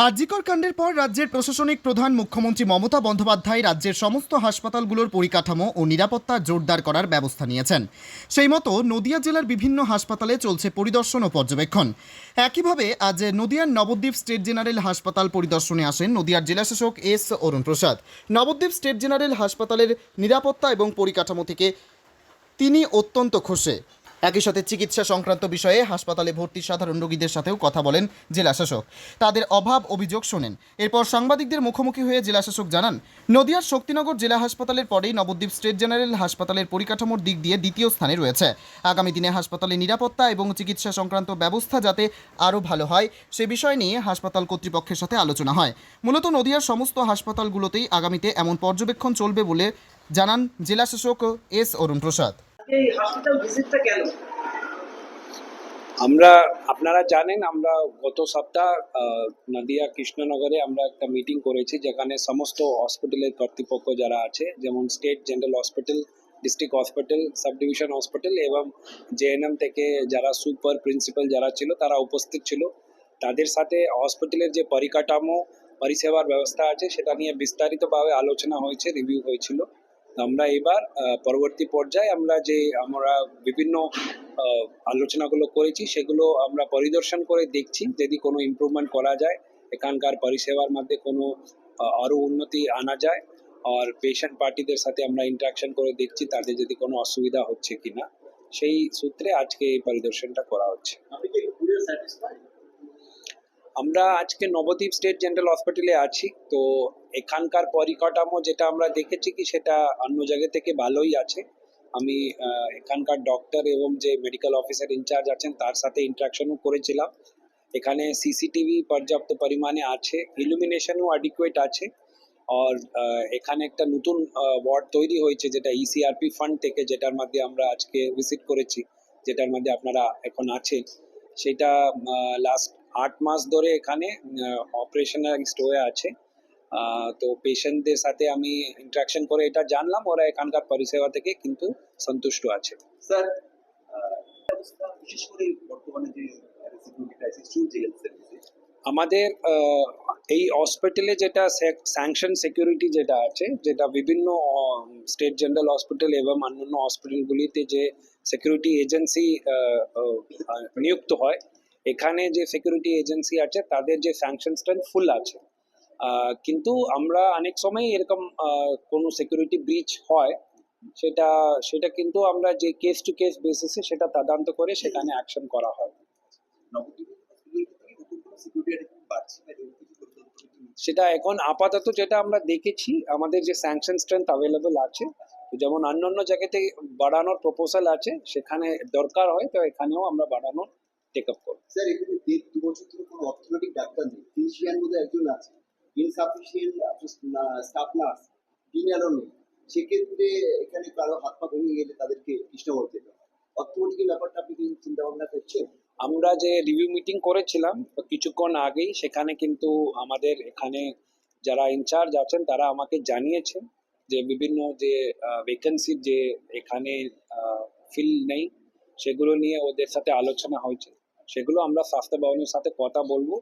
আরজিকর কাণ্ডের পর রাজ্যের প্রশাসনিক প্রধান মুখ্যমন্ত্রী মমতা বন্দ্যোপাধ্যায় রাজ্যের সমস্ত হাসপাতালগুলোর পরিকাঠামো ও নিরাপত্তা জোরদার করার ব্যবস্থা নিয়েছেন। সেই মতো নদিয়া জেলার বিভিন্ন হাসপাতালে চলছে পরিদর্শন ও পর্যবেক্ষণ। একইভাবে আজ নদিয়ার নবদ্বীপ স্টেট জেনারেল হাসপাতাল পরিদর্শনে আসেন নদিয়ার জেলাশাসক এস অরুণ প্রসাদ। নবদ্বীপ স্টেট জেনারেল হাসপাতালের নিরাপত্তা এবং পরিকাঠামো থেকে তিনি অত্যন্ত খুশি। একই সাথে চিকিৎসা সংক্রান্ত বিষয়ে হাসপাতালে ভর্তি সাধারণ রোগীদের সাথেও কথা বলেন জেলাশাসক। তাদের অভাব অভিযোগ শোনেন। এরপর সাংবাদিকদের মুখোমুখি হয়ে জেলাশাসক জানান, নদিয়ার শক্তিনগর জেলা হাসপাতালের পরেই নবদ্বীপ স্টেট জেনারেল হাসপাতালের পরিকাঠামোর দিক দিয়ে দ্বিতীয় স্থানে রয়েছে। আগামী দিনে হাসপাতালে নিরাপত্তা এবং চিকিৎসা সংক্রান্ত ব্যবস্থা যাতে আরও ভালো হয় সে বিষয় নিয়ে হাসপাতাল কর্তৃপক্ষের সাথে আলোচনা হয়। মূলত নদিয়ার সমস্ত হাসপাতালগুলোতেই আগামীতে এমন পর্যবেক্ষণ চলবে বলে জানান জেলাশাসক এস অরুণ প্রসাদ। এই হসপিটাল ভিজিটটা কেন? আপনারা জানেন আমরা গত সপ্তাহ নদিয়া কৃষ্ণনগরে আমরা একটা মিটিং করেছি, যেখানে সমস্ত হসপিটালের কর্তৃপক্ষ যারা আছে, যেমন state general hospital, district hospital, sub division hospital এবং জেএনএম থেকে যারা সুপার প্রিন্সিপাল যারা ছিল তারা উপস্থিত ছিল। তাদের সাথে হসপিটালের যে পরিকাঠামো পরিষেবার ব্যবস্থা আছে সেটা নিয়ে বিস্তারিতভাবে আলোচনা হয়েছে, রিভিউ হয়েছিল। আমরা এবার পরবর্তী পর্যায়ে আমরা বিভিন্ন আলোচনাগুলো করেছি, সেগুলো আমরা পরিদর্শন করে দেখছি যদি কোনো ইমপ্রুভমেন্ট করা যায়, এখানকার পরিষেবার মধ্যে কোনো আরও উন্নতি আনা যায়। আর পেশেন্ট পার্টিদের সাথে আমরা ইন্টারাকশন করে দেখছি তাদের যদি কোনো অসুবিধা হচ্ছে কিনা, সেই সূত্রে আজকে এই পরিদর্শনটা করা হচ্ছে। আমরা আজকে নবদ্বীপ স্টেট জেনারেল হসপিটালে আছি, তো এখানকার পরিকাঠামো যেটা আমরা দেখেছি কি সেটা অন্য জায়গা থেকে ভালোই আছে। আমি এখানকার ডক্টর এবং যে মেডিকেল অফিসার ইনচার্জ আছেন তার সাথে ইন্টারাকশনও করেছিলাম। এখানে সিসিটিভি পর্যাপ্ত পরিমাণে আছে, ইলুমিনেশনও অ্যাডিকুয়েট আছে। আর এখানে একটা নতুন ওয়ার্ড তৈরি হয়েছে যেটা ইসিআরপি ফান্ড থেকে, যেটার মধ্যে আমরা আজকে ভিজিট করেছি, যেটার মধ্যে আপনারা এখন আছেন। সেটা লাস্ট 8 মাস ধরে এখানে অপারেশনালাইজড হয়ে আছে। তো পেশেন্টদের সাথে আমি ইন্টারাকশন করে এটা জানলাম, ওরা এখানকার পরিষেবা থেকে কিন্তু সন্তুষ্ট আছে। স্যার, বিশেষ করে বর্তমানে যে সিকিউরিটি ক্রাইসিস চলছে হেলথ সার্ভিসে, আমাদের এই হসপিটালে যেটা স্যাংশন সিকিউরিটি যেটা আছে, যেটা বিভিন্ন স্টেট জেনারেল হসপিটাল এবং অন্যান্য হসপিটালগুলিতে যে সিকিউরিটি এজেন্সি নিযুক্ত হয়, এখানে যে সিকিউরিটি এজেন্সি আছে তাদের যে স্যাংশন স্ট্রেন্থ ফুল আছে। কিন্তু আমরা অনেক সময় এরকম কোনো সিকিউরিটি ব্রিচ হয়, সেটা কিন্তু আমরা যে কেস টু কেস বেসিসে সেটা তদন্ত করে সেখানে অ্যাকশন করা হয়। সেটা এখন আপাতত যেটা আমরা দেখেছি, আমাদের যে স্যাংশন স্ট্রেংথ অ্যাভেলেবল আছে, যেমন অন্যান্য জায়গাতে বাড়ানোর প্রপোজাল আছে, সেখানে দরকার হয় তো এখানেও আমরা বাড়ানোর টেক আপ করব। স্যার, এখানে 1.5 বছর ধরে কোনো অর্থনৈতিক ডাক্তার নেই, ফিজিশিয়ান মধ্যে একজন আছে, ইনসাফিসিয়েন্ট স্টাফ নার্স ডিনারও নেই। সেক্ষেত্রে এখানে কারো হাত পা ভেঙে গেলে তাদেরকে কৃষ্ণ বলতে হবে। অর্থনৈতিক ব্যাপারটা আপনি কি চিন্তা ভাবনা করছেন? আমরা যে রিভিউ মিটিং করেছিলাম কিছুক্ষণ আগেই, সেখানে কিন্তু আমাদের এখানে যারা ইনচার্জ আছেন তারা আমাকে জানিয়েছেন যে বিভিন্ন যে ভ্যাকেন্সি যে এখানে ফিল নেই, সেগুলো নিয়ে ওদের সাথে আলোচনা হয়েছে। সেগুলো আমরা স্বাস্থ্য ভবনের সাথে কথা বলবো,